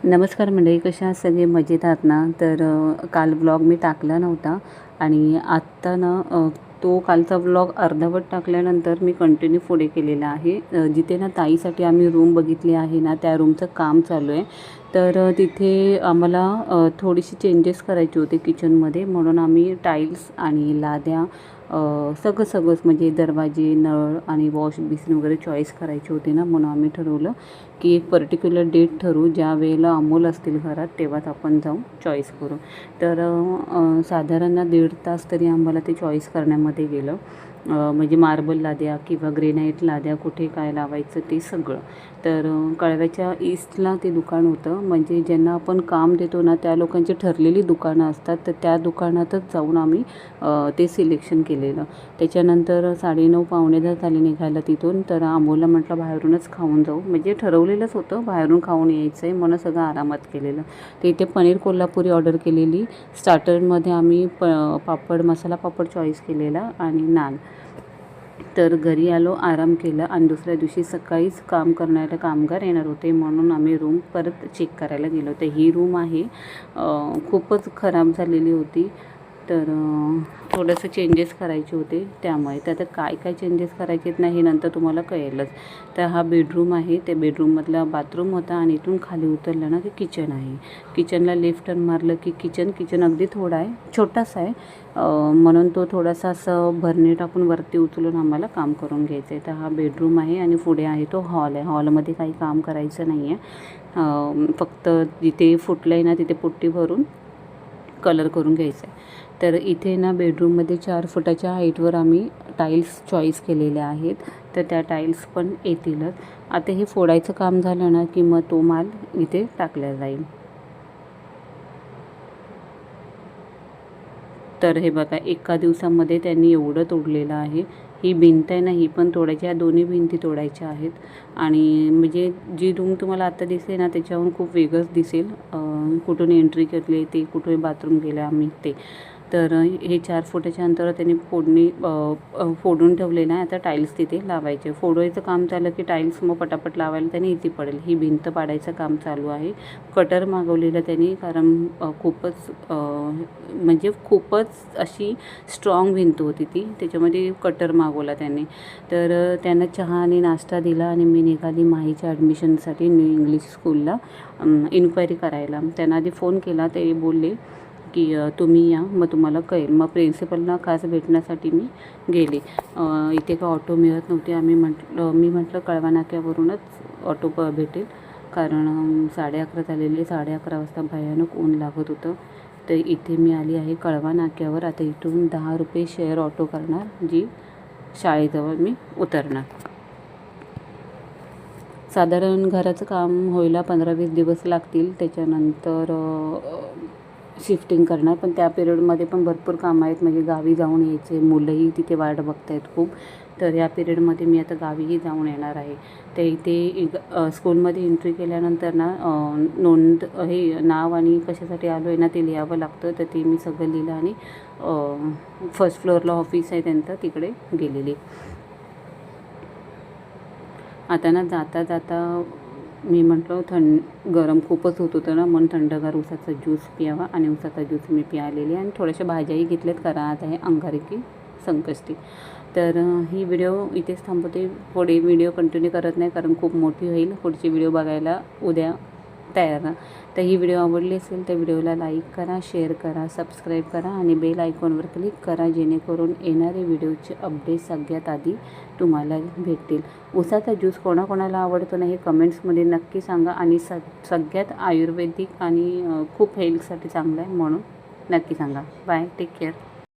नमस्कार मंडळी, कशा आहात सगळे? मजेत आहात ना? तर काल ब्लॉग मी टाकला नव्हता आणि आत्ता ना तो कालचा ब्लॉग अर्धवट टाकल्यानंतर मी कंटिन्यू पुढे केलेला आहे. जिथे ना ताईसाठी आम्ही रूम बघितली आहे ना, त्या रूमचं काम चालू आहे. तर तिथे आम्हाला थोडीशी चेंजेस करायचे होते किचनमध्ये, म्हणून आम्ही टाईल्स आणि लाद्या सगळंच म्हणजे दरवाजे, नळ आणि वॉश बेसिन वगैरे चॉईस करायचे होते ना, म्हणून आम्ही ठरवलं की एक पर्टिक्युलर डेट ठरवू, ज्या वेळेला अमोल असतील घरात तेव्हाच आपण जाऊन चॉईस करू. तर साधारण 1.5 तास तरी आम्हाला ते चॉईस करण्यामध्ये गेलं. म्हणजे मार्बल लाद्या किंवा ग्रेनाईट लाद्या कुठे काय लावायचं ते सगळं. तर कळव्याच्या ईस्टला ते दुकान होतं. म्हणजे ज्यांना आपण काम देतो ना, त्या लोकांची ठरलेली दुकानं असतात, तर त्या दुकानातच जाऊन आम्ही ते सिलेक्शन केलेलं. त्याच्यानंतर 9:30 पावणे 10 झाले निघायला तिथून. तर अमोलला म्हटलं बाहेरूनच खाऊन जाऊ, म्हणजे ठरवलेलंच होतं बाहेरून खाऊन यायचं आहे म्हणून सगळं आरामात केलेलं. तर इथे पनीर कोल्हापुरी ऑर्डर केलेली. स्टार्टरमध्ये आम्ही पापड, मसाला पापड चॉईस केलेला आणि नान. तर घरी आलो, आराम केला आणि दुसऱ्या दिवशी सकाळीच काम करणारे कामगार येणार होते, म्हणून आम्ही रूम परत चेक करायला गेलो. तर ही रूम आहे, खूपच खराब झालेली होती. तर थोडंसं चेंजेस करायचे होते त्यामुळे. तर आता काय काय चेंजेस करायचे आहेत ना, हे नंतर तुम्हाला कळेलच. तर हा बेडरूम आहे, त्या बेडरूममधला बाथरूम होता आणि इथून खाली उतरलं ना की किचन आहे. किचनला लेफ्ट टर्न मारलं की किचन अगदी थोडा आहे, छोटासा आहे, म्हणून तो थोडासा असं भरणी टाकून वरती उचलून आम्हाला काम करून घ्यायचं आहे. तर हा बेडरूम आहे आणि पुढे आहे तो हॉल आहे. हॉलमध्ये काही काम करायचं नाही आहे, फक्त जिथे फुटलं आहे ना तिथे पुट्टी भरून कलर करून घ्यायचा आहे. तर इथे ना बेडरूममध्ये 4 फुटाच्या हाईटवर आम्ही टाईल्स चॉईस केलेल्या आहेत. तर त्या टाईल्स पण येतीलच. आता हे फोडायचं काम झालं ना की मग तो माल इथे टाकला जाईल. तर हे बघा, एका दिवसामध्ये त्यांनी एवढं तोडलेलं आहे. ही भिंत आहे ना, ही पण तोडायची, ह्या दोन्ही भिंती तोडायच्या आहेत. आणि म्हणजे जी रूम तुम्हाला आत्ता दिसते ना त्याच्याहून खूप वेगळंच दिसेल. कुठून एंट्री केली ते, कुठून बाथरूम गेलं आम्ही ते. तर हे 4 फुटाच्या अंतरावर त्यांनी फोडून ठेवलेलं आहे. आता टाईल्स तिथे लावायचे. फोडायचं काम झालं की टाईल्स मग पटापट लावायला त्यांनी इझी पडेल. ही भिंत पाडायचं काम चालू आहे. कटर मागवलेलं त्यांनी, कारण खूपच अशी स्ट्रॉंग भिंत होती ती, त्याच्यामध्ये कटर मागवला त्यांनी. तर त्यांना चहा आणि नाश्ता दिला आणि मी निघाली माहीच्या ॲडमिशनसाठी न्यू इंग्लिश स्कूलला इन्क्वायरी करायला. त्यांना आधी फोन केला, ते बोलले की तुम्ही या, मग तुम्हाला कळेल. मग प्रिन्सिपलला खास भेटण्यासाठी मी गेले. इथे का ऑटो मिळत नव्हती. मी म्हटलं कळवा नाक्यावरूनच ऑटो भेटेल, कारण 11:30 झालेले. 11:30 वाजता भयानक ऊन लागत होतं. तर इथे मी आली आहे कळवा नाक्यावर. आता इथून 10 रुपये शेअर ऑटो करणार, जी शाळेजवळ मी उतरणार. साधारण घराचं काम व्हायला 15-20 दिवस लागतील. त्याच्यानंतर शिफ्टिंग करणार, पण त्या पिरियडमध्ये पण भरपूर कामं आहेत. म्हणजे गावी जाऊन यायचे, मुलंही तिथे वाट बघत आहेत खूप. तर या पिरियडमध्ये मी आता गावीही जाऊन येणार आहे. तर इथे स्कूलमध्ये एंट्री केल्यानंतर ना हे नाव आणि कशासाठी आलो आहे ना ते लिहावं लागतं. तर ते मी सगळं लिहिलं आणि फर्स्ट फ्लोअरला ऑफिस आहे त्यांचं, तिकडे गेलेली. आता ना जाता मी म्हटलं गरम खूपच होत होतं ना, म्हणून थंडगार उसाचा ज्यूस प्यावा आणि उसाचा ज्यूस मी प्यालेली. आणि थोड्याशा भाज्याही घेतल्यात, कारण आता आहे अंगारकी संकष्टी. तर ही व्हिडिओ इथेच थांबवते. पुढे व्हिडिओ कंटिन्यू करत नाही, कारण खूप मोठी होईल. पुढची व्हिडिओ बघायला उद्या तयार राहा. तर ही व्हिडिओ आवडली असेल तर व्हिडिओला लाईक करा, शेअर करा, सबस्क्राईब करा आणि बेल आयकॉनवर क्लिक करा, जेणेकरून येणारे व्हिडिओचे अपडेट सगळ्यात आधी तुम्हाला भेटतील. उसाचा ज्यूस कोणाकोणाला आवडतो ना, हे कमेंट्समध्ये नक्की सांगा. आणि सगळ्यात आयुर्वेदिक आणि खूप हेल्थसाठी चांगलं आहे, म्हणून नक्की सांगा. Bye, take care.